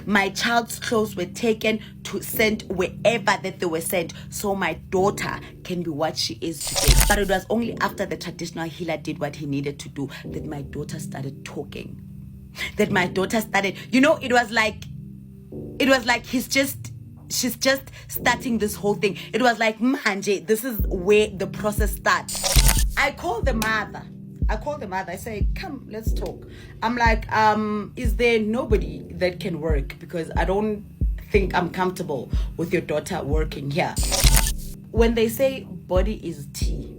My child's clothes were taken to sent wherever that they were sent, so my daughter can be what she is today. But it was only after the traditional healer did what he needed to do that my daughter started talking. That my daughter started, it was like she's just starting this whole thing. It was like, manje, this is where the process starts. I called the mother. I say, come, let's talk. I'm like, is there nobody that can work? Because I don't think I'm comfortable with your daughter working here. When they say body is tea,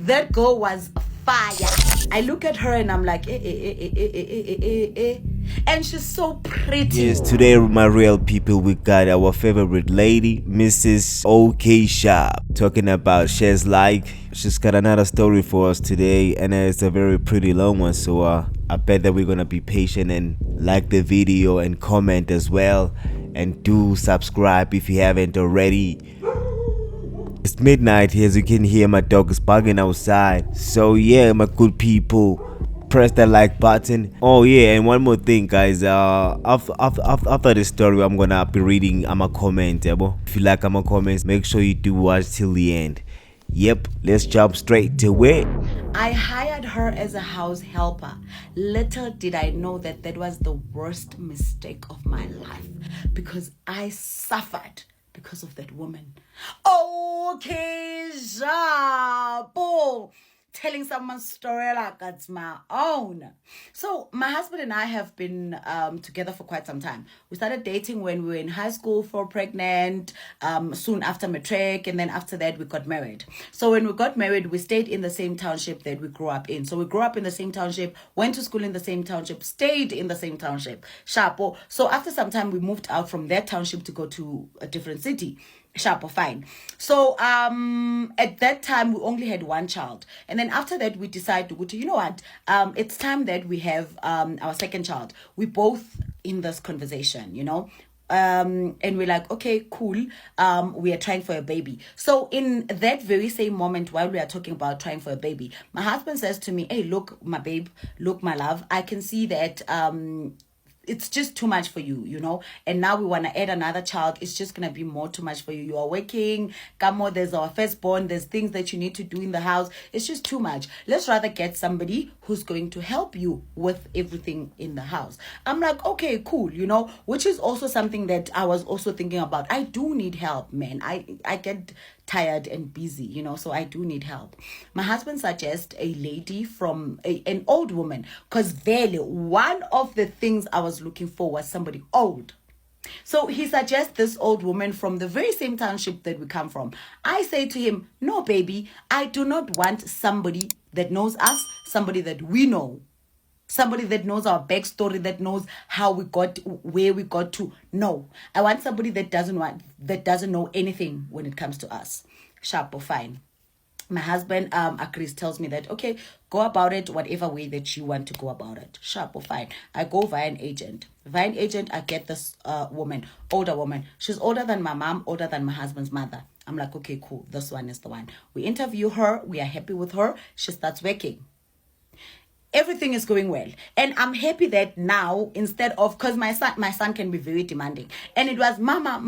that girl was fire. I look at her and I'm like, and she's so pretty. Yes, today, my real people, we got our favorite lady, Mrs. OK Sharp, talking about she's got another story for us today, and it's a very pretty long one. So I bet that we're gonna be patient and like the video and comment as well, and do subscribe if you haven't already. It's midnight here, as you can hear my dog is barking outside. So yeah, my good people, press that like button. Oh yeah, and one more thing, guys. After this story, I'm gonna be reading a comment. If you like my comments, make sure you do watch till the end. Yep, let's jump straight to it. I hired her as a house helper. Little did I know that was the worst mistake of my life, because I suffered because of that woman. Okay, Jabo. Telling someone's story like it's my own. So my husband and I have been together for quite some time. We started dating when we were in high school, pregnant, soon after matric, and then after that we got married. So when we got married, we stayed in the same township that we grew up in. So we grew up in the same township, went to school in the same township, stayed in the same township. Sharpo. So after some time, we moved out from that township to go to a different city. Sharp or fine. So at that time we only had one child, and then after that we decided to, you know what, it's time that we have our second child. We both in this conversation, and we're like, okay, cool, we are trying for a baby. So in that very same moment, while we are talking about trying for a baby, my husband says to me, hey, look, my babe, look, my love, I can see that it's just too much for you, and now we want to add another child. It's just going to be more too much for you. You are working, Kamo, there's our firstborn, there's things that you need to do in the house. It's just too much. Let's rather get somebody who's going to help you with everything in the house. I'm like, okay, cool, which is also something that I was also thinking about. I do need help, man. I get tired and busy, so I do need help. My husband suggests a lady from an old woman, because really one of the things I was looking for was somebody old. So he suggests this old woman from the very same township that we come from. I say to him, no, baby, I do not want somebody that knows us, somebody that we know. Somebody that knows our backstory, that knows how we got where we got to. No, I want somebody that doesn't know anything when it comes to us. Sharp or fine. My husband agrees, tells me that, okay, go about it whatever way that you want to go about it. Sharp or fine. I go via an agent. Via an agent, I get this woman, older woman. She's older than my mom, older than my husband's mother. I'm like, okay, cool. This one is the one. We interview her. We are happy with her. She starts working. Everything is going well, and I'm happy that now, instead of, because my son can be very demanding, and it was mama.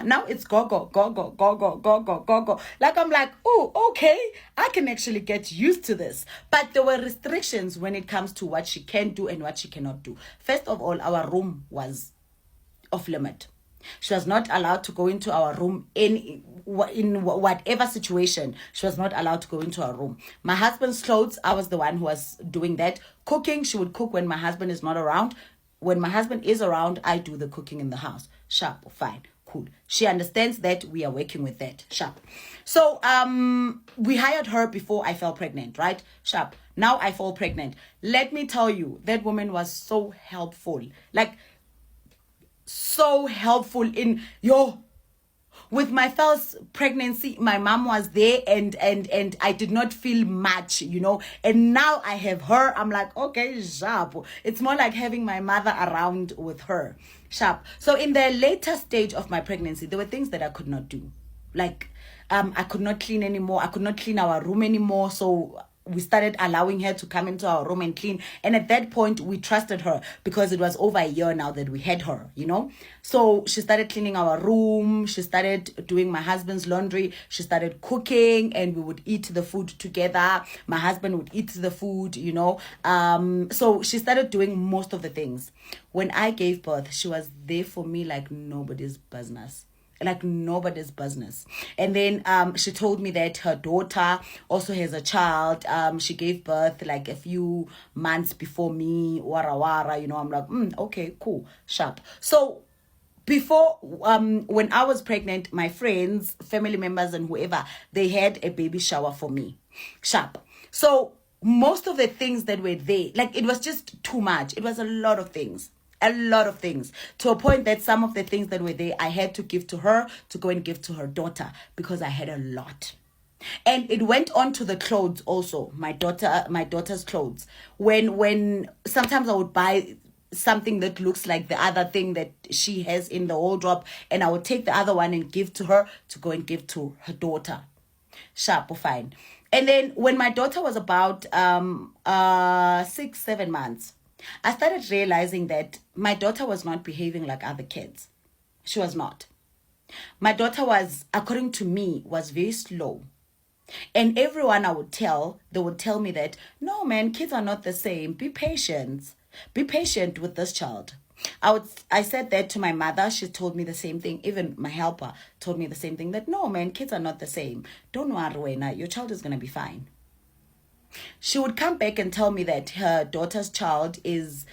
Now it's go. Like, I'm like, oh, okay, I can actually get used to this. But there were restrictions when it comes to what she can do and what she cannot do. First of all, our room was off limit. She was not allowed to go into our room in whatever situation. She was not allowed to go into our room. My husband's clothes, I was the one who was doing that. Cooking, she would cook when my husband is not around. When my husband is around, I do the cooking in the house. Sharp, fine, cool. She understands that we are working with that. Sharp. So we hired her before I fell pregnant, right? Sharp. Now I fall pregnant. Let me tell you, that woman was so helpful. Like, so helpful in with my first pregnancy. My mom was there, and I did not feel much, and now I have her. I'm like, okay, sharp. It's more like having my mother around with her. Sharp. So in the later stage of my pregnancy, there were things that I could not do. Like I could not clean anymore. I could not clean our room anymore. So we started allowing her to come into our room and clean. And at that point, we trusted her because it was over a year now that we had her, you know. So she started cleaning our room. She started doing my husband's laundry. She started cooking, and we would eat the food together. My husband would eat the food, you know. So she started doing most of the things. When I gave birth, she was there for me like nobody's business. Like nobody's business. And then she told me that her daughter also has a child. She gave birth like a few months before me. Wara wara, you know. I'm like, okay, cool, sharp. So before, when I was pregnant, my friends, family members, and whoever, they had a baby shower for me, sharp. So most of the things that were there, like, it was just too much. It was a lot of things, to a point that some of the things that were there I had to give to her to go and give to her daughter because I had a lot. And it went on to the clothes also, my daughter's clothes. When sometimes I would buy something that looks like the other thing that she has in the wardrobe, and I would take the other one and give to her to go and give to her daughter. Sharp or fine. And then when my daughter was about 6-7 months, I started realizing that my daughter was not behaving like other kids. She was not. My daughter was, according to me, was very slow. And everyone I would tell, they would tell me that, no, man, kids are not the same. Be patient. Be patient with this child. I said that to my mother. She told me the same thing. Even my helper told me the same thing, that, no, man, kids are not the same. Don't worry, Wena, your child is going to be fine. She would come back and tell me that her daughter's child is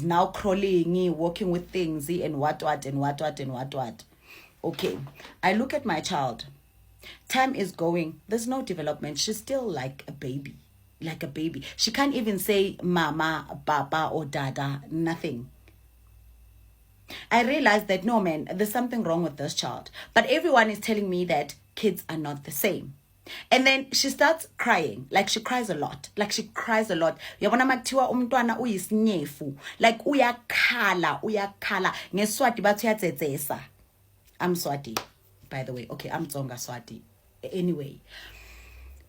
now crawling, walking with things, and what. Okay, I look at my child. Time is going. There's no development. She's still like a baby. She can't even say mama, baba, or dada, nothing. I realized that, no, man, there's something wrong with this child. But everyone is telling me that kids are not the same. And then she starts crying. Like, she cries a lot. Yabona makuthiwa umntwana uyisinyefu. Like, uyakhala. Ngeswati bathi uyatsetsesa. I'm Swati, by the way. Okay, I'm Tsonga Swati. Anyway,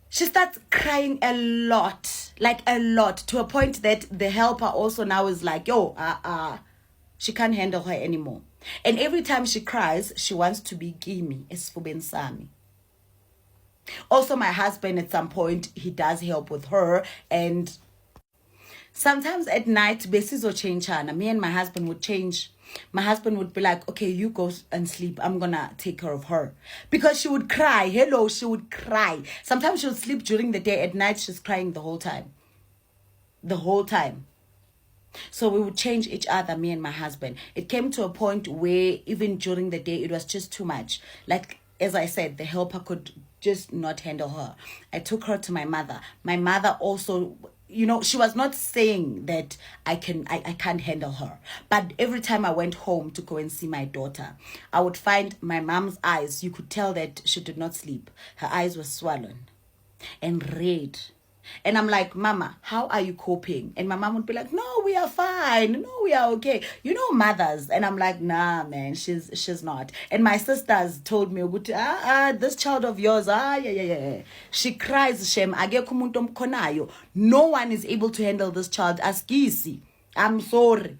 she starts crying a lot. Like, a lot. To a point that the helper also now is like, yo, she can't handle her anymore. And every time she cries, she wants to be Kimi, esifubeni sami. Also, my husband, at some point, he does help with her. And sometimes at night, besizo change her. Me and my husband would change. My husband would be like, okay, you go and sleep. I'm going to take care of her. Because she would cry. She would cry. Sometimes she would sleep during the day. At night, she's crying the whole time. So we would change each other, me and my husband. It came to a point where even during the day, it was just too much. Like, as I said, the helper could just not handle her. I took her to my mother. My mother also, you know, she was not saying that I can't handle her. But every time I went home to go and see my daughter, I would find my mom's eyes. You could tell that she did not sleep. Her eyes were swollen and red. And I'm like, Mama, how are you coping? And my mom would be like, no, we are fine. No, we are okay. You know, mothers. And I'm like, nah, man, she's not. And my sisters told me, this child of yours, yeah. She cries, Shem. No one is able to handle this child. Askisi. I'm sorry.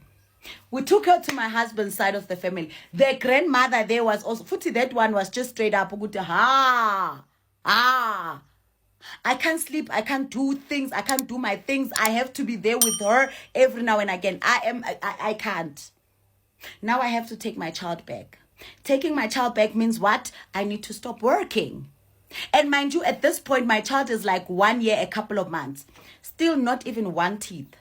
We took her to my husband's side of the family. The grandmother there was also, Futi, that one was just straight up, I can't sleep. I can't do things. I can't do my things. I have to be there with her every now and again. I can't. Now I have to take my child back. Taking my child back means what? I need to stop working. And mind you, at this point, my child is like 1 year, a couple of months. Still not even one teeth.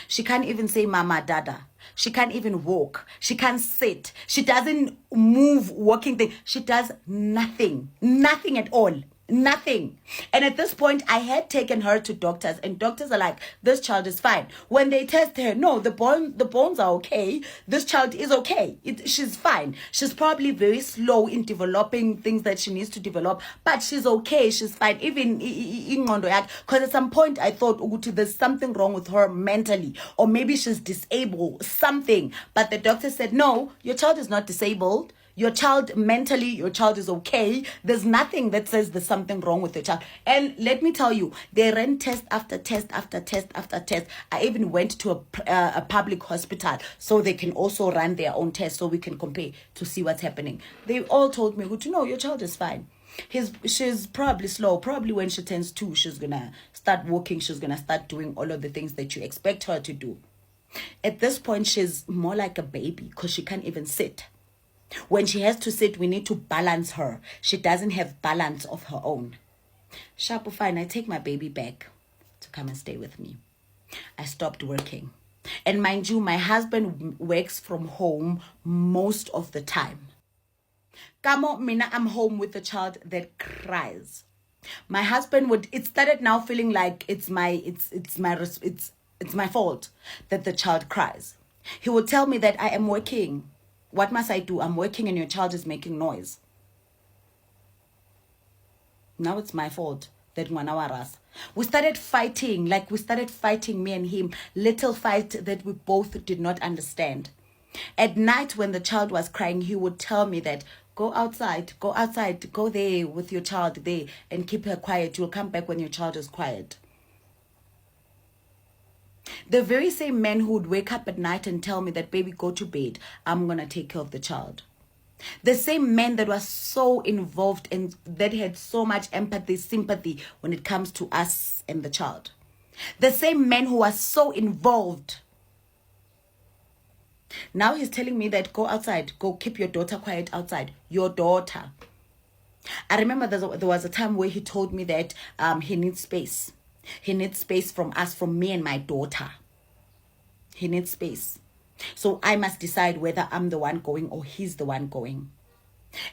She can't even say mama, dada. She can't even walk. She can't sit. She doesn't move, walking thing. She does nothing. Nothing at all. Nothing. And at this point, I had taken her to doctors, and doctors are like, this child is fine. When they test her, no, the bones are okay. This child is okay. She's fine. She's probably very slow in developing things that she needs to develop, but she's okay. She's fine. Even because at some point I thought, Uguti, there's something wrong with her mentally, or maybe she's disabled, something. But the doctor said, no, your child is not disabled. Your child mentally, your child is okay. There's nothing that says there's something wrong with your child. And let me tell you, they ran test after test after test after test. I even went to a public hospital so they can also run their own tests so we can compare to see what's happening. They all told me, no, your child is fine. She's probably slow. Probably when she turns 2, she's gonna start walking. She's gonna start doing all of the things that you expect her to do. At this point, she's more like a baby because she can't even sit. When she has to sit, we need to balance her. She doesn't have balance of her own. Sharp, fine. I take my baby back to come and stay with me. I stopped working. And mind you, my husband works from home most of the time. Kamo, mina, I'm home with a child that cries. My husband it started now feeling like it's my fault that the child cries. He would tell me that I am working. What must I do? I'm working and your child is making noise. Now it's my fault that Mwanawaras. We started fighting, me and him. Little fight that we both did not understand. At night when the child was crying, he would tell me that, go outside, go there with your child there and keep her quiet. You'll come back when your child is quiet. The very same man who would wake up at night and tell me that, baby, go to bed. I'm going to take care of the child. The same man that was so involved and that had so much empathy, sympathy when it comes to us and the child. The same man who was so involved. Now he's telling me that go outside, go keep your daughter quiet outside. Your daughter. I remember there was a time where he told me that he needs space. He needs space from us, from me and my daughter. He needs space. So I must decide whether I'm the one going or he's the one going.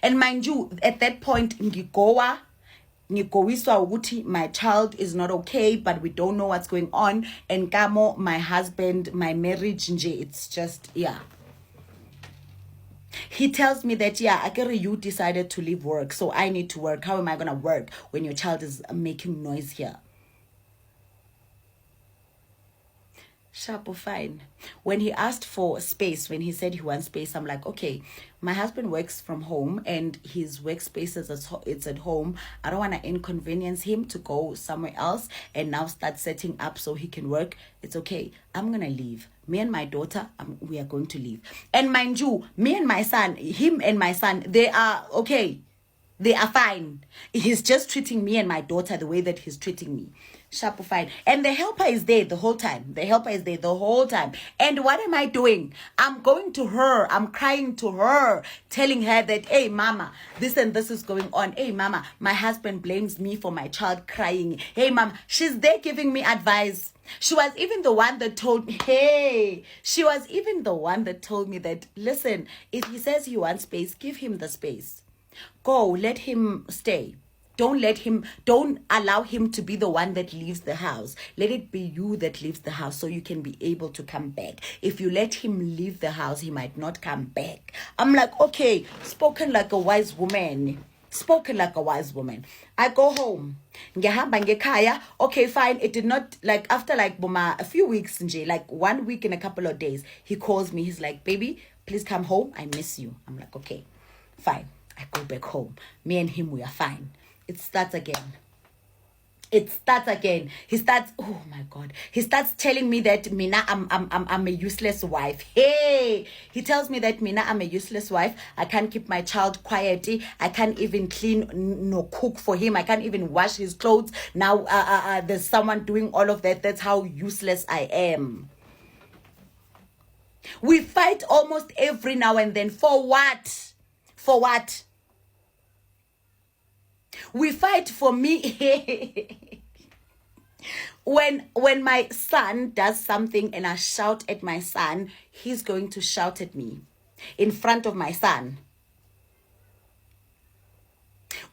And mind you, at that point, ngigowiswa ukuthi my child is not okay, but we don't know what's going on. And kamo, my husband, my marriage, it's just, yeah. He tells me that, Akere, you decided to leave work, so I need to work. How am I going to work when your child is making noise here? Sharp, fine. When he asked for space, when he said he wants space, I'm like, okay, my husband works from home and his workspace it's at home. I don't want to inconvenience him to go somewhere else and now start setting up so he can work. It's okay. I'm going to leave. Me and my daughter, we are going to leave. And mind you, me and my son, him and my son, they are okay. They are fine. He's just treating me and my daughter the way that he's treating me. Sharp, fine. And the helper is there the whole time. And what am I doing? I'm going to her. I'm crying to her, telling her that, hey, mama, this and this is going on. Hey, mama, my husband blames me for my child crying. Hey, mama, she's there giving me advice. She was even the one that told me, that, listen, if he says he wants space, give him the space. Go, let him stay. Don't allow him to be the one that leaves the house. Let it be you that leaves the house so you can be able to come back. If you let him leave the house, he might not come back. I'm like, okay, spoken like a wise woman. I go home. Okay, fine. It did not, after a few weeks, like 1 week and a couple of days, he calls me. He's like, baby, please come home. I miss you. I'm like, okay, fine. I go back home. Me and him, we are fine. It starts again. He starts, oh my God. He starts telling me that Mina, I'm a useless wife. Hey, he tells me that Mina, I'm a useless wife. I can't keep my child quiet. I can't even clean nor cook for him. I can't even wash his clothes. Now there's someone doing all of that. That's how useless I am. We fight almost every now and then. For what? We fight for me. When my son does something and I shout at my son, he's going to shout at me in front of my son.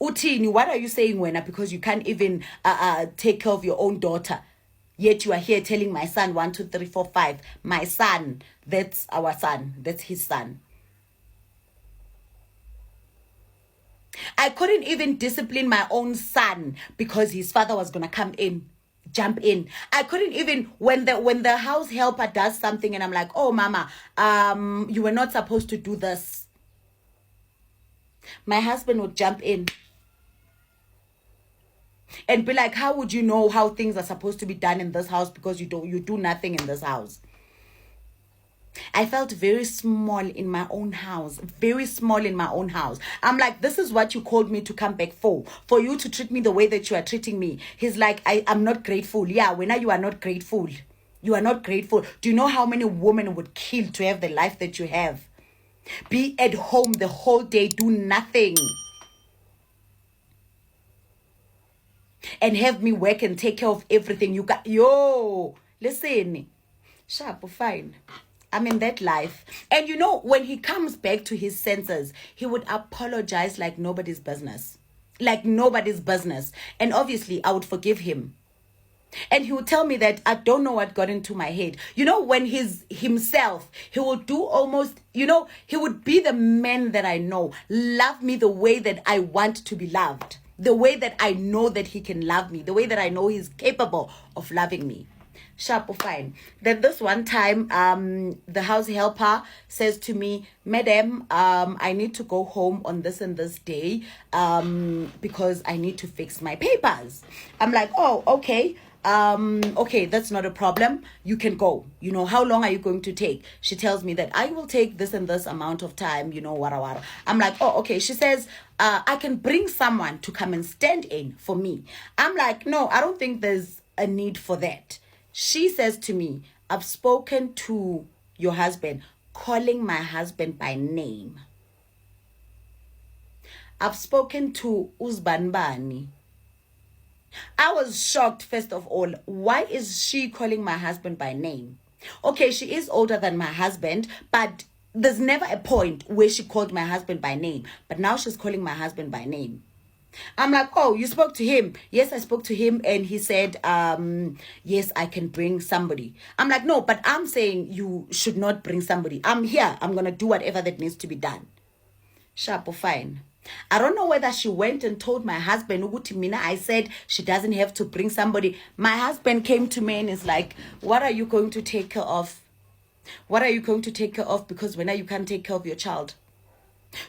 Utini, what are you saying, Wena? Because you can't even take care of your own daughter. Yet you are here telling my son 1, 2, 3, 4, 5. My son, that's our son. That's his son. I couldn't even discipline my own son because his father was going to jump in. I couldn't even, when the house helper does something and I'm like, oh, mama, you were not supposed to do this. my husband would jump in and be like, how would you know how things are supposed to be done in this house because you do nothing in this house? I felt very small in my own house. Very small in my own house. I'm like, this is what you called me to come back for you to treat me the way that you are treating me. He's like, I'm not grateful. Yeah, when you are not grateful. You are not grateful. Do you know how many women would kill to have the life that you have? Be at home the whole day, do nothing, and have me work and take care of everything. You got, listen, sharp, fine. I'm in that life. And you know, when he comes back to his senses, he would apologize like nobody's business. Like nobody's business. And obviously, I would forgive him. And he would tell me that I don't know what got into my head. You know, when he's himself, he will do almost, he would be the man that I know. Love me the way that I want to be loved. The way that I know that he can love me. The way that I know he's capable of loving me. Sharp or fine. Then this one time, the house helper says to me, Madam, I need to go home on this and this day because I need to fix my papers. I'm like, oh, okay. Okay, that's not a problem. You can go. How long are you going to take? She tells me that I will take this and this amount of time, wara wara. I'm like, oh, okay. She says, I can bring someone to come and stand in for me. I'm like, no, I don't think there's a need for that. She says to me, I've spoken to your husband, calling my husband by name. I've spoken to Uzbanbani. I was shocked, first of all. Why is she calling my husband by name? Okay, she is older than my husband, but there's never a point where she called my husband by name. But now she's calling my husband by name. I'm like, oh, you spoke to him? Yes, I spoke to him, and he said, yes, I can bring somebody. I'm like, no, but I'm saying you should not bring somebody. I'm here. I'm going to do whatever that needs to be done. Sharp or fine. I don't know whether she went and told my husband, Ugutimina, I said she doesn't have to bring somebody. My husband came to me and is like, what are you going to take care of? What are you going to take care of? Because when you can't take care of your child.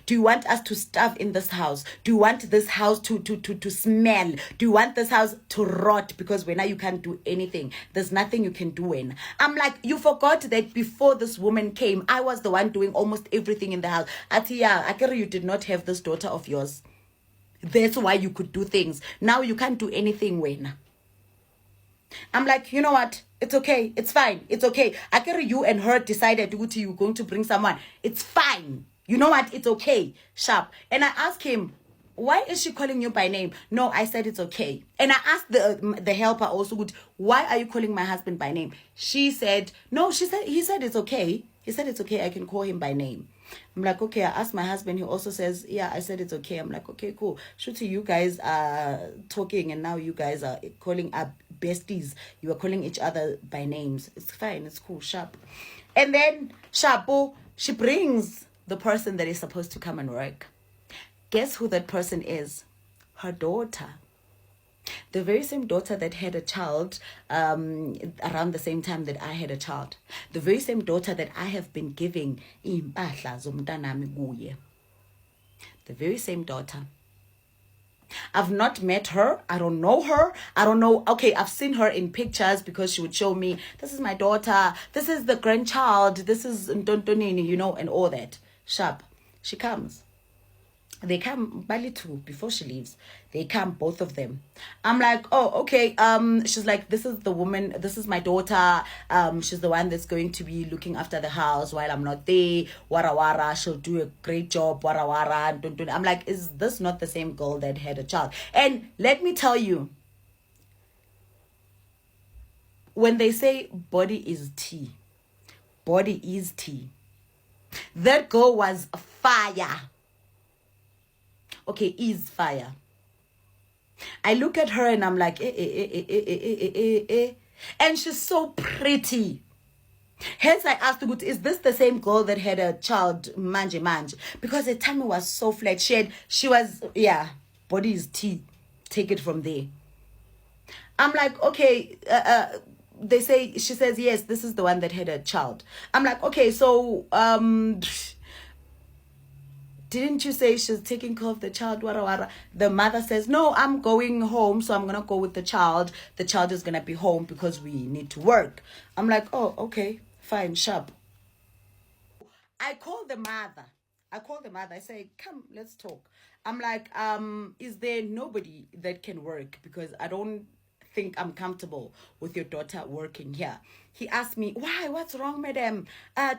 Do you want us to starve in this house? Do you want this house to smell? Do you want this house to rot? Because when you can't do anything, there's nothing you can do in. I'm like, you forgot that before this woman came, I was the one doing almost everything in the house. Atiya, Akira, you did not have this daughter of yours. That's why you could do things. Now you can't do anything when. I'm like, you know what? It's okay. It's fine. It's okay. Akira, you and her decided you're going to bring someone. It's fine. You know what? It's okay. Sharp. And I asked him, why is she calling you by name? No, I said it's okay. And I asked the helper also, why are you calling my husband by name? She said, no, he said it's okay. He said it's okay. I can call him by name. I'm like, okay. I asked my husband. He also says, yeah, I said it's okay. I'm like, okay, cool. Shooty, you guys are talking and now you guys are calling up besties. You are calling each other by names. It's fine. It's cool. Sharp. And then Shapo, she brings the person that is supposed to come and work. Guess who that person is? Her daughter. The very same daughter that had a child around the same time that I had a child. The very same daughter that I have been giving impahla zomntanami kuye. The very same daughter. I've not met her. I don't know her. I don't know. Okay, I've seen her in pictures because she would show me, this is my daughter. This is the grandchild. This is Ntontonini, and all that. Sharp. She comes. They come Bali too before she leaves. They come, both of them. I'm like, oh, okay. She's like, this is the woman. This is my daughter. She's the one that's going to be looking after the house while I'm not there. Wara wara. She'll do a great job. Wara wara. I'm like, is this not the same girl that had a child? And let me tell you, when they say body is tea, body is tea. That girl was fire. Okay, is fire. I look at her and I'm like, And she's so pretty. Hence I asked her, is this the same girl that had a child, manje? Because the tummy was so flat. She was, body is tea. Take it from there. I'm like, okay, she says, yes, this is the one that had a child. I'm like, okay, so, didn't you say she's taking care of the child? Wara wara. The mother says, no, I'm going home, so I'm gonna go with the child. The child is gonna be home because we need to work. I'm like, oh, okay, fine, sharp. I call the mother. I say, come, let's talk. I'm like, is there nobody that can work? Because I don't think I'm comfortable with your daughter working here. He asked me, why? What's wrong, madam?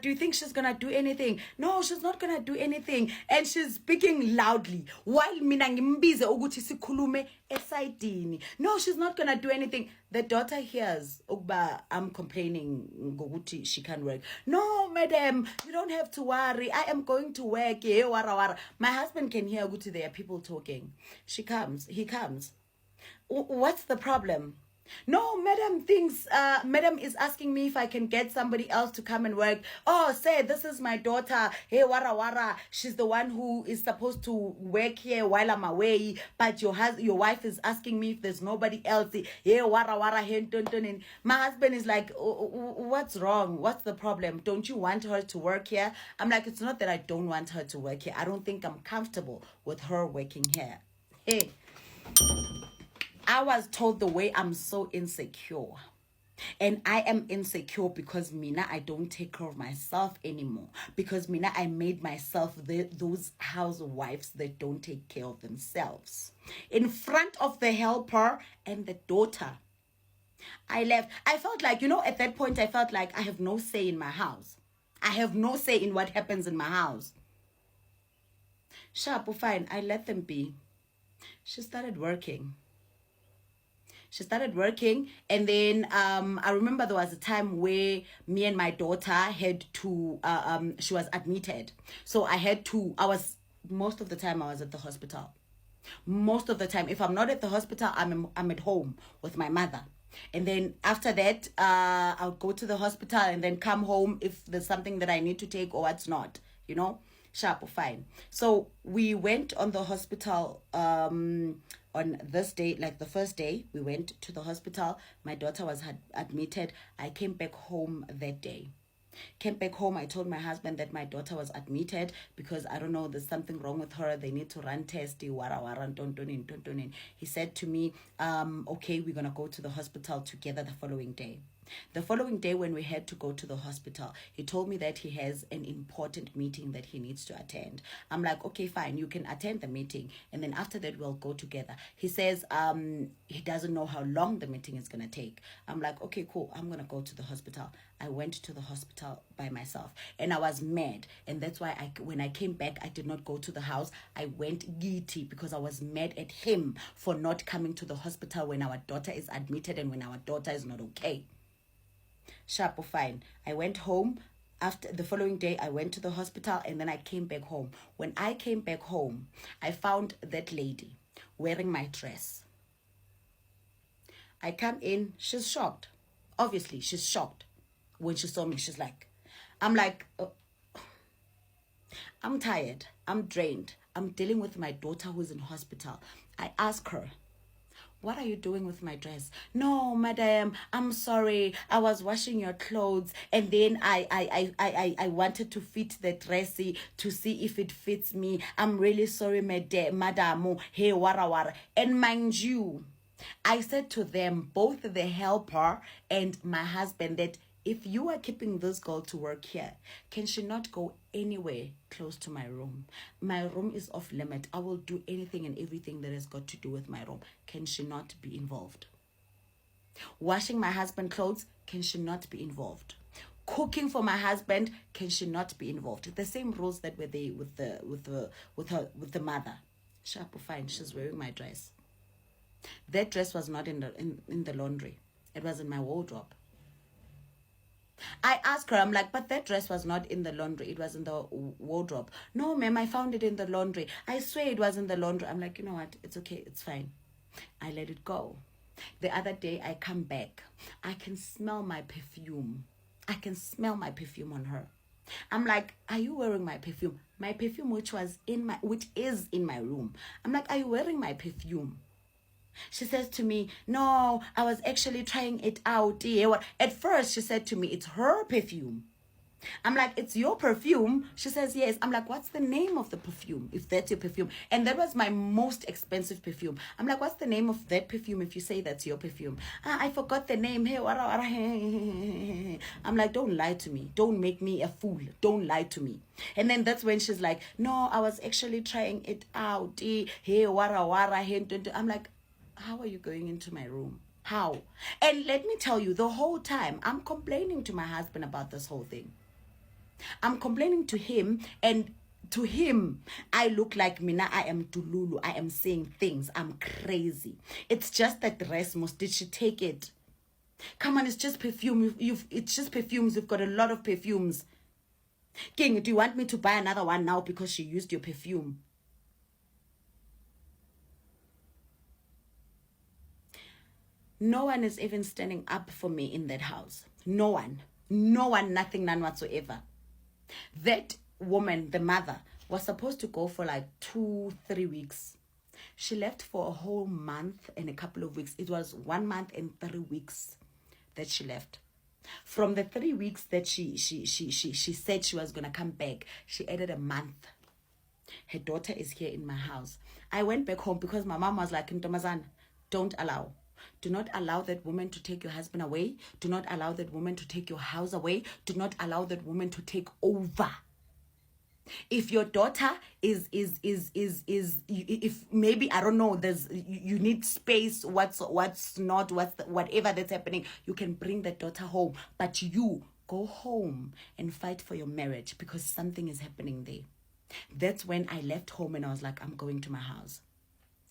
Do you think she's gonna do anything? No, she's not gonna do anything. And she's speaking loudly. While mina ngimbize ukuthi sikhulume esayidini. No, she's not gonna do anything. The daughter hears, Ogba, I'm complaining ngokuthi she can't work. No, madam, you don't have to worry. I am going to work. Wara wara. My husband can hear ukuthi there are people talking. He comes. What's the problem? No, madam is asking me if I can get somebody else to come and work. Oh, say, this is my daughter. Hey, wara wara. She's the one who is supposed to work here while I'm away. But your wife is asking me if there's nobody else. Hey, wara wara. Hey, dun. My husband is like, what's wrong? What's the problem? Don't you want her to work here? I'm like, it's not that I don't want her to work here. I don't think I'm comfortable with her working here. Hey. I was told the way I'm so insecure. And I am insecure because Mina, I don't take care of myself anymore. Because Mina, I made myself those housewives that don't take care of themselves. In front of the helper and the daughter. I left. I felt like, at that point, I felt like I have no say in my house. I have no say in what happens in my house. Sharp, fine. I let them be. She started working. And then I remember there was a time where me and my daughter had to, she was admitted. So most of the time I was at the hospital. Most of the time, if I'm not at the hospital, I'm at home with my mother. And then after that, I'll go to the hospital and then come home if there's something that I need to take or what's not, sharp or fine. So we went on the hospital on this day, like the first day, we went to the hospital. My daughter was admitted. I came back home that day. I told my husband that my daughter was admitted because I don't know, there's something wrong with her. They need to run tests. He said to me, okay, we're going to go to the hospital together the following day. The following day, when we had to go to the hospital, he told me that he has an important meeting that he needs to attend. I'm like, okay, fine, you can attend the meeting. And then after that, we'll go together. He says he doesn't know how long the meeting is going to take. I'm like, okay, cool. I'm going to go to the hospital. I went to the hospital by myself and I was mad. And that's why when I came back, I did not go to the house. I went giddy because I was mad at him for not coming to the hospital when our daughter is admitted and when our daughter is not okay. Sharp or fine. I went home. After the following day, I went to the hospital and then I came back home. When I came back home, I found that lady wearing my dress. I come in, she's shocked. Obviously, she's shocked. When she saw me, I'm like, oh, I'm tired. I'm drained. I'm dealing with my daughter who's in hospital. I ask her, what are you doing with my dress? No, madam, I'm sorry. I was washing your clothes and then I wanted to fit the dress to see if it fits me. I'm really sorry, madam. Hey, wara wara. And mind you, I said to them, both the helper and my husband, that if you are keeping this girl to work here, can she not go anywhere close to my room? My room is off limit. I will do anything and everything that has got to do with my room. Can she not be involved? Washing my husband's clothes, can she not be involved? Cooking for my husband, can she not be involved? The same rules that were there with the mother. Sharp or fine, she's wearing my dress. That dress was not in the laundry. It was in my wardrobe. I asked her, I'm like, but that dress was not in the laundry. It was in the wardrobe. No, ma'am, I found it in the laundry. I swear it was in the laundry. I'm like, you know what? It's okay. It's fine. I let it go. The other day, I come back. I can smell my perfume. I can smell my perfume on her. I'm like, are you wearing my perfume? My perfume, which is in my room. I'm like, are you wearing my perfume? She says to me, no, I was actually trying it out. At first, she said to me, it's her perfume. I'm like, it's your perfume. She says, yes. I'm like, what's the name of the perfume if that's your perfume? And that was my most expensive perfume. I'm like, what's the name of that perfume if you say that's your perfume? I forgot the name. Hey, I'm like, don't lie to me. Don't make me a fool. Don't lie to me. And then that's when she's like, no, I was actually trying it out. Hey, I'm like, how are you going into my room? How? And let me tell you, the whole time I'm complaining to my husband about this whole thing. I'm complaining to him, and to him, I look like Mina. I am Tululu. I am saying things. I'm crazy. It's just that Resmus, did she take it? Come on, it's just perfume. It's just perfumes. You've got a lot of perfumes. King, do you want me to buy another one now because she used your perfume? No one is even standing up for me in that house. No one. No one, nothing, none whatsoever. That woman, the mother, was supposed to go for like 2-3 weeks. She left for a whole month and a couple of weeks. It was 1 month and 3 weeks that she left. From the 3 weeks that she said she was gonna come back, she added a month. Her daughter is here in my house. I went back home because my mom was like, Ntomazana, don't allow. Do not allow that woman to take your husband away. Do not allow that woman to take your house away. Do not allow that woman to take over. If your daughter is if maybe, I don't know, there's you need space, whatever that's happening, you can bring that daughter home, but you go home and fight for your marriage because something is happening there. That's when I left home and I was like, I'm going to my house.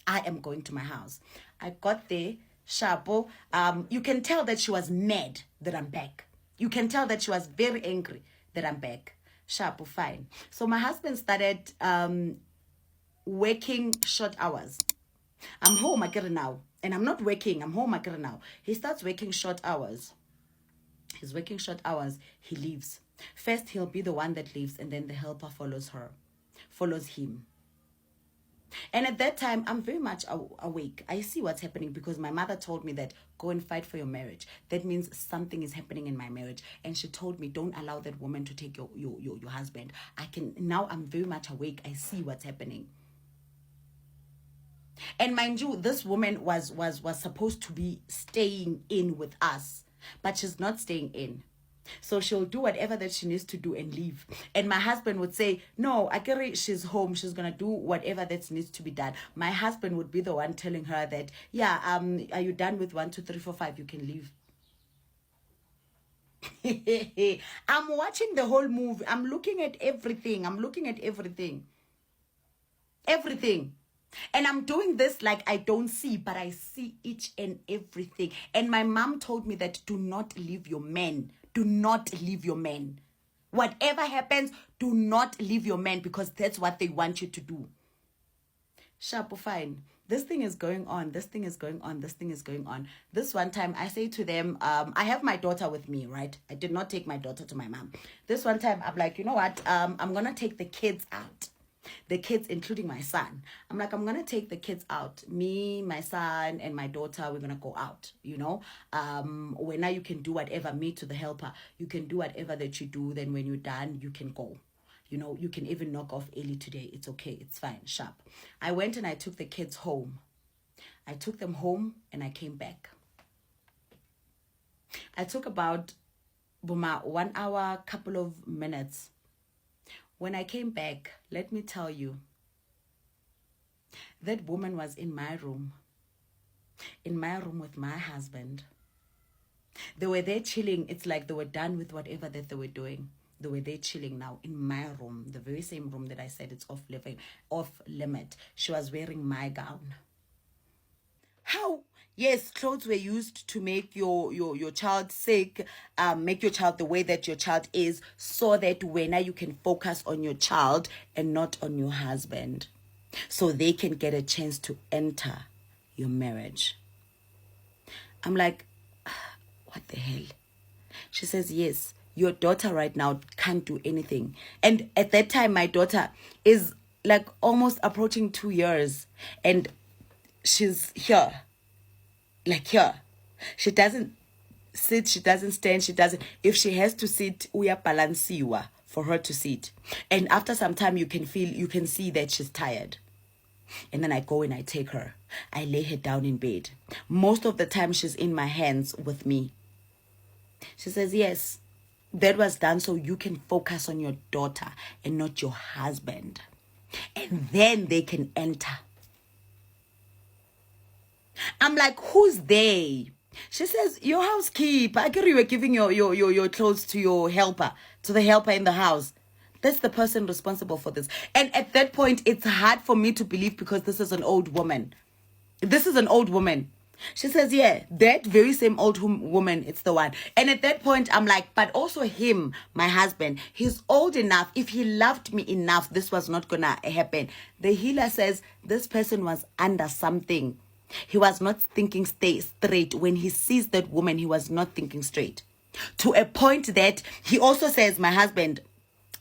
I am going to my house. I got there, Shapo. You can tell that she was mad that I'm back. You can tell that she was very angry that I'm back. Shapo, fine. So my husband started working short hours. I'm home again now. And I'm not working. I'm home again now. He starts working short hours. He's working short hours. He leaves. First, he'll be the one that leaves, and then the helper follows him. And at that time, I'm very much awake. I see what's happening because my mother told me that go and fight for your marriage. That means something is happening in my marriage. And she told me, don't allow that woman to take your husband. Now I'm very much awake. I see what's happening. And mind you, this woman was supposed to be staying in with us, but she's not staying in. So she'll do whatever that she needs to do and leave. And my husband would say, no, Akiri, she's home. She's going to do whatever that needs to be done. My husband would be the one telling her that, yeah, are you done with 1, 2, 3, 4, 5? You can leave. I'm watching the whole movie. I'm looking at everything. Everything. And I'm doing this like I don't see, but I see each and everything. And my mom told me that do not leave your men. Do not leave your men. Whatever happens, do not leave your men because that's what they want you to do. Shapo, fine. This thing is going on. This one time I say to them, I have my daughter with me, right? I did not take my daughter to my mom. This one time I'm like, you know what? I'm going to take the kids out. The kids, including my son. I'm like, I'm going to take the kids out. Me, my son, and my daughter, we're going to go out, when now you can do whatever, me to the helper. You can do whatever that you do. Then when you're done, you can go. You can even knock off early today. It's okay. It's fine. Sharp. I went and I took the kids home. I took them home and I came back. I took about 1 hour, couple of minutes. When I came back, let me tell you, that woman was in my room with my husband. They were there chilling. It's like they were done with whatever that they were doing. They were there chilling now in my room, the very same room that I said it's off limit. She was wearing my gown. How? Yes, clothes were used to make your child sick, make your child the way that your child is, so that when you can focus on your child and not on your husband, so they can get a chance to enter your marriage. I'm like, what the hell? She says, yes, your daughter right now can't do anything. And at that time, my daughter is like almost approaching 2 years, and she's here. Like here. She doesn't sit, she doesn't stand, she doesn't. If she has to sit, uya balansiwa for her to sit. And after some time, you can see that she's tired. And then I go and I take her. I lay her down in bed. Most of the time, she's in my hands with me. She says, yes, that was done so you can focus on your daughter and not your husband. And then they can enter. I'm like, who's they? She says, your housekeeper. I you were giving your clothes to your helper, to the helper in the house. That's the person responsible for this. And at that point, it's hard for me to believe because this is an old woman. This is an old woman. She says, yeah, that very same old woman, it's the one. And at that point, I'm like, but also him, my husband, he's old enough. If he loved me enough, this was not going to happen. The healer says this person was under something. He was not thinking straight. When he sees that woman, he was not thinking straight. To a point that he also says, my husband,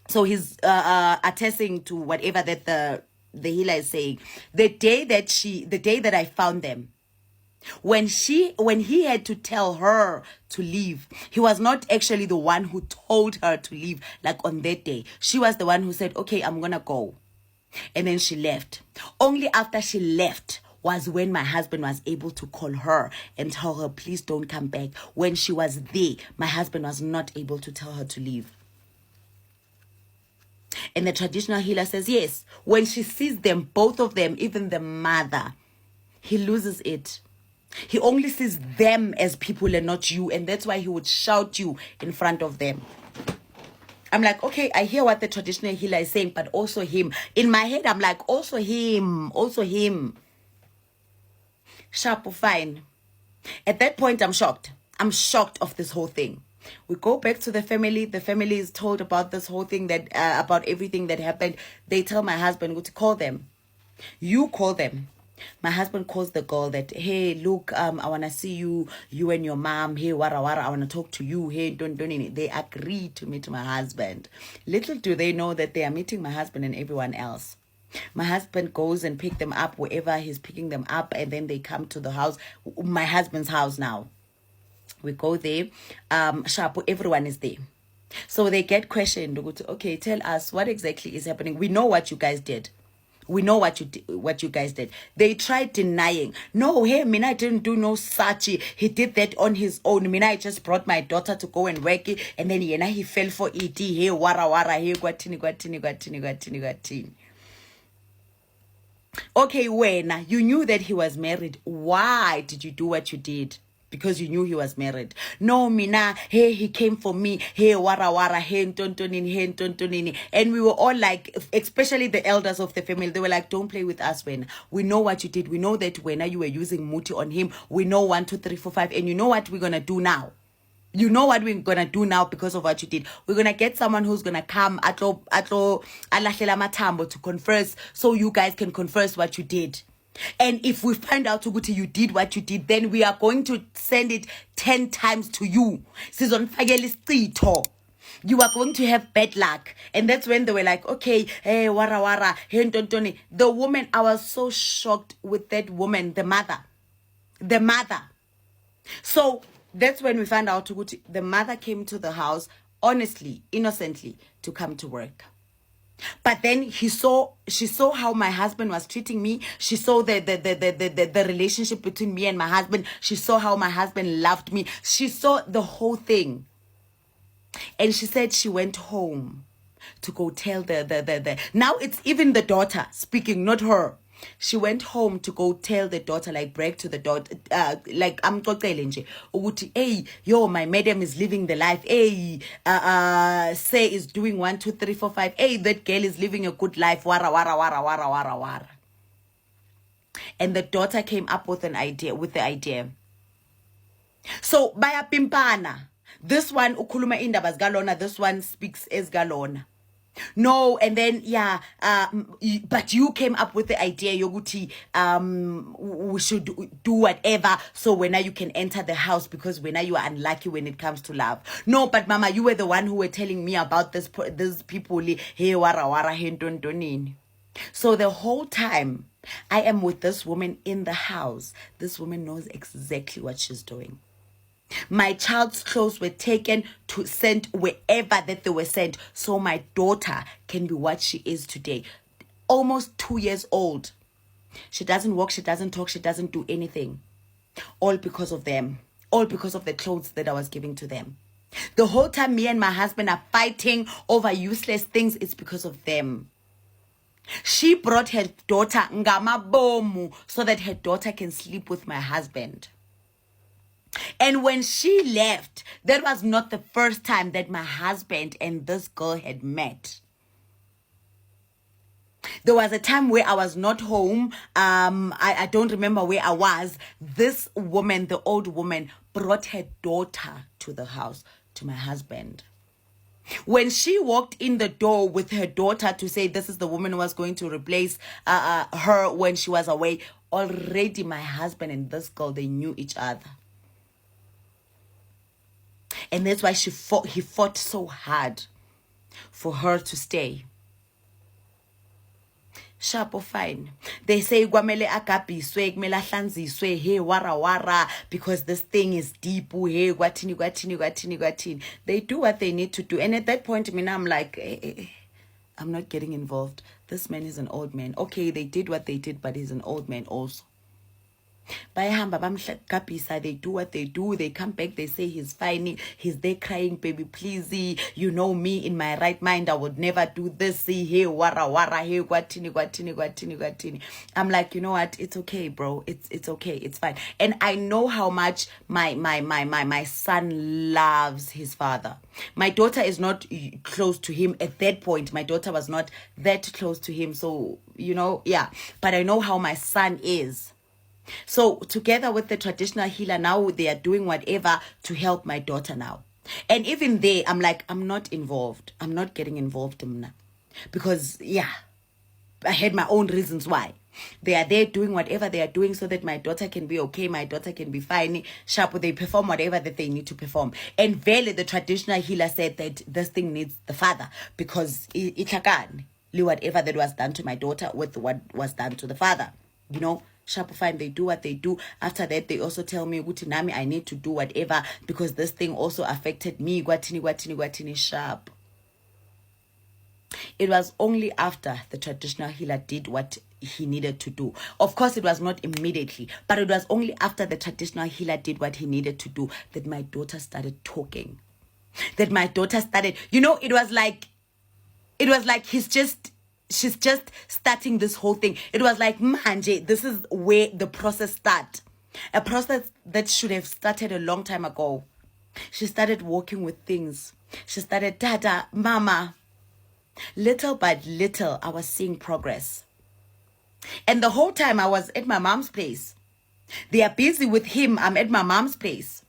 so he's attesting to whatever that the healer is saying. The day that I found them, when he had to tell her to leave, he was not actually the one who told her to leave. Like on that day, she was the one who said, okay, I'm gonna go. And then she left. Only after she left was when my husband was able to call her and tell her, please don't come back. When she was there, my husband was not able to tell her to leave. And the traditional healer says, yes, when she sees them, both of them, even the mother, he loses it. He only sees them as people and not you. And that's why he would shout you in front of them. I'm like, okay, I hear what the traditional healer is saying, but also him. In my head, I'm like, also him. Sharp, fine. At that point, I'm shocked. I'm shocked of this whole thing. We go back to the family. The family is told about this whole thing, that about everything that happened. They tell my husband, go to call them. You call them. My husband calls the girl that, hey, look, I want to see you and your mom. Hey, wara, I want to talk to you. Hey, don't. They agree to meet my husband. Little do they know that they are meeting my husband and everyone else. My husband goes and pick them up wherever he's picking them up. And then they come to the house, my husband's house now. We go there. Sharp, everyone is there. So they get questioned. Okay, tell us what exactly is happening. We know what you guys did. We know what you guys did. They tried denying. No, hey, Mina didn't do no such. He did that on his own. Mina, I just brought my daughter to go and work it, and then he fell for it. Hey, wara, hey, guatini. Okay, when you knew that he was married, why did you do what you did? Because you knew he was married. No, Mina, hey, he came for me. Hey, wara, hey, ntontonini. And we were all like, especially the elders of the family, they were like, don't play with us, when we know what you did. We know that when you were using muti on him. We know 1, 2, 3, 4, 5. And you know what we're going to do now? You know what we're going to do now because of what you did. We're going to get someone who's going to come atlo alahlela matambo to converse, so you guys can converse what you did. And if we find out Uguti you did what you did, then we are going to send it 10 times to you. You are going to have bad luck. And that's when they were like, okay, hey, wara, hey, tontoni. The woman, I was so shocked with that woman, the mother. So that's when we found out Uguti, the mother came to the house, honestly, innocently, to come to work. But then she saw how my husband was treating me. She saw the relationship between me and my husband. She saw how my husband loved me. She saw the whole thing. And she said she went home to go tell the now it's even the daughter speaking, not her. She went home to go tell the daughter, like brag to the daughter, like I'm talking, hey, yo, my madam is living the life. Hey, say is doing 1, 2, 3, 4, 5. Hey, that girl is living a good life. Wara. And the daughter came up with the idea. So baya pimpana. This one ukuluma indaba galona. This one speaks as galona. No, and then but you came up with the idea, Yoguti, we should do whatever, so when you can enter the house, because when you are unlucky when it comes to love. No, but Mama, you were the one who were telling me about this people. Hey, wara, hey, donini. So the whole time I am with this woman in the house, this woman knows exactly what she's doing. My child's clothes were taken to sent wherever that they were sent, so my daughter can be what she is today. Almost 2 years old. She doesn't walk, she doesn't talk, she doesn't do anything. All because of them. All because of the clothes that I was giving to them. The whole time me and my husband are fighting over useless things, it's because of them. She brought her daughter ngamabomu so that her daughter can sleep with my husband. And when she left, that was not the first time that my husband and this girl had met. There was a time where I was not home. I don't remember where I was. This woman, the old woman, brought her daughter to the house, to my husband. When she walked in the door with her daughter to say this is the woman who was going to replace her when she was away, already my husband and this girl, they knew each other. And that's why he fought so hard for her to stay. Sharp or fine. They say kwamele akabhiswe kumele ahlanziswe hey wara because this thing is deep hey kwatini. They do what they need to do, and at that point I'm like I'm not getting involved. This man is an old man. Okay, they did what they did, but he's an old man also. They do what they do. They come back, they say he's fine, he's there crying, baby please, you know me in my right mind I would never do this, hey wara hey gwatini. I'm like, you know what, it's okay bro, it's okay, it's fine. And I know how much my son loves his father. My daughter is not close to him at that point. My daughter was not that close to him, so you know, yeah, but I know how my son is. So together with the traditional healer, now they are doing whatever to help my daughter now. And even there, I'm like, I'm not involved. I'm not getting involved in because, yeah, I had my own reasons why. They are there doing whatever they are doing so that my daughter can be okay, my daughter can be fine, sharp, they perform whatever that they need to perform. And Vele, the traditional healer, said that this thing needs the father because whatever that was done to my daughter with what was done to the father, you know. Sharp fine, they do what they do. After that, they also tell me, Gutinami, I need to do whatever because this thing also affected me. Guatini, sharp. It was only after the traditional healer did what he needed to do. Of course, it was not immediately, but it was only after the traditional healer did what he needed to do that my daughter started talking. That my daughter started, you know, it was like she's just starting this whole thing. It was like, manje, this is where the process starts. A process that should have started a long time ago. She started working with things. She started, Dada, Mama. Little by little, I was seeing progress. And the whole time I was at my mom's place. They are busy with him. I'm at my mom's place.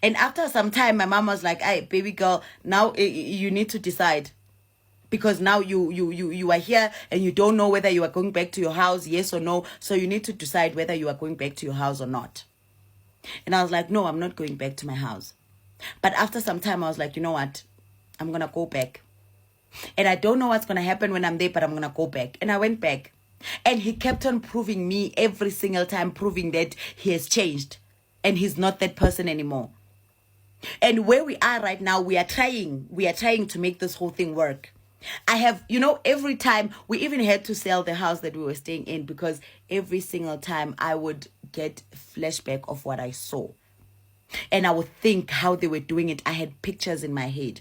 And after some time, my mom was like, hey, baby girl, now you need to decide. Because now you are here and you don't know whether you are going back to your house, yes or no. So you need to decide whether you are going back to your house or not. And I was like, no, I'm not going back to my house. But after some time, I was like, you know what? I'm going to go back. And I don't know what's going to happen when I'm there, but I'm going to go back. And I went back. And he kept on proving me every single time, proving that he has changed. And he's not that person anymore. And where we are right now, we are trying to make this whole thing work. I have, you know, every time we even had to sell the house that we were staying in because every single time I would get flashback of what I saw. And I would think how they were doing it. I had pictures in my head.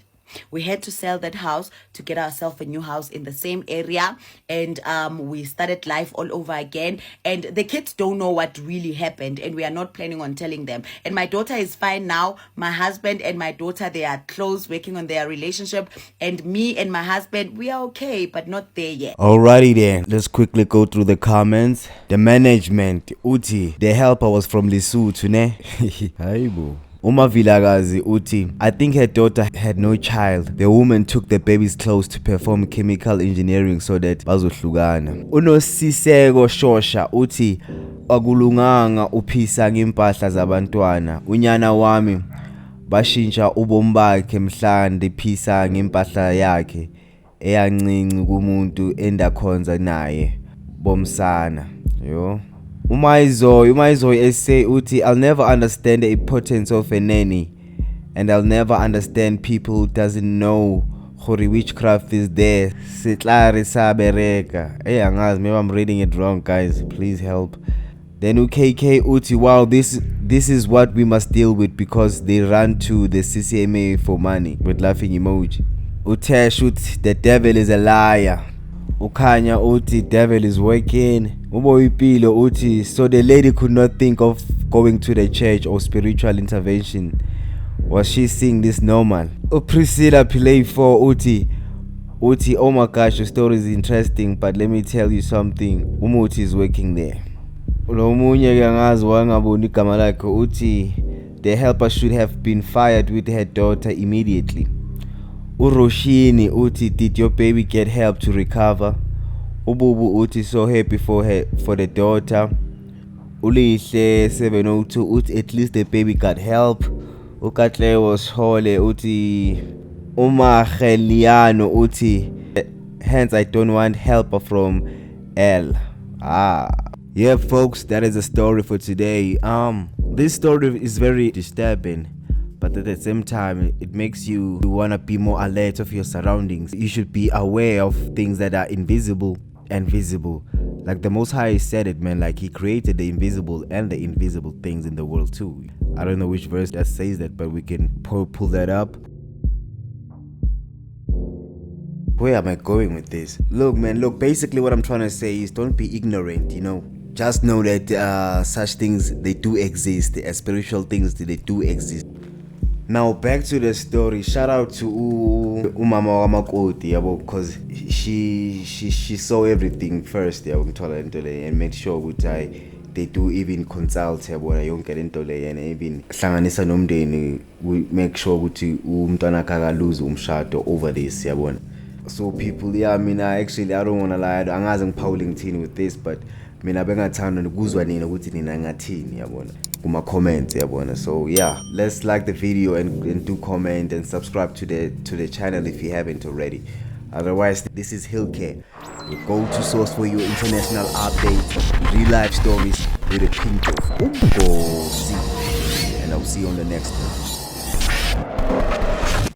We had to sell that house to get ourselves a new house in the same area. And we started life all over again. And the kids don't know what really happened. And we are not planning on telling them. And my daughter is fine now. My husband and my daughter, they are close, working on their relationship. And me and my husband, we are okay, but not there yet. Alrighty then, let's quickly go through the comments. The management, Uti, the helper was from Lesotho, ne? Haibo. Uma Vilagazi Uti, I think her daughter had no child. The woman took the baby's clothes to perform chemical engineering so that bazohlukana. Unosiseko Shosha Uti, akulunganga uphisa ngempahla zabantwana. Unyana wami bashintsha ubomi bakhe mhla ndiphisa ngempahla yakhe eyancinci kumuntu endakhonza naye bomsana. Yo. Umaizoi say uti, I'll never understand the importance of a nanny, and I'll never understand people who doesn't know Hori witchcraft is there. Sitlari sabereka. Hey angazi, maybe I'm reading it wrong, guys. Please help. Then UKK uti, wow, this is what we must deal with because they run to the CCMA for money with laughing emoji. Utesh uti, the devil is a liar. Ukanya uti, devil is working. Uboyipilo uti, so the lady could not think of going to the church or spiritual intervention. Was she seeing this normal? Priscilla Pillay for uti, oh my gosh, your story is interesting, but let me tell you something. Umuti is working there. Lomunye kangazi wangaboni igama lakhe uti, the helper should have been fired with her daughter immediately. Uroshini uti, did your baby get help to recover? Ububu uti, so happy for the daughter. Ulihle 702 uti, at least the baby got help. Ukatle was hole uti, Umaheliano uti, hence I don't want help from L. Yeah folks, that is the story for today. This story is very disturbing, but at the same time it makes you want to be more alert of your surroundings. You should be aware of things that are invisible and visible. Like the Most High said it, man, like he created the invisible and the invisible things in the world too. I don't know which verse that says that, but we can pull that up. Where am I going with this? Look man, basically what I'm trying to say is don't be ignorant, you know. Just know that such things, they do exist. Spiritual things, they do exist. Now back to the story. Shout out to umama wamakoti, yabo, because she saw everything first, yabo, and made sure ukuthi they do even consult, yabo, yonke lento le, and even hlanganisa nomndeni, we make sure ukuthi umntwana akaluze umshado over this, yabo. So people, yeah, I mean, I don't want to lie, angazi ngiphawule ngithini with this, but mina bengathanda ukuzwa nina ukuthi nina ngathini, yabona, kuma comments, yabona. So yeah, let's like the video and do comment and subscribe to the channel if you haven't already. Otherwise, this is HilCare, your go-to source for your international updates, real life stories with a pinch of Umgosi. And I'll see you on the next one.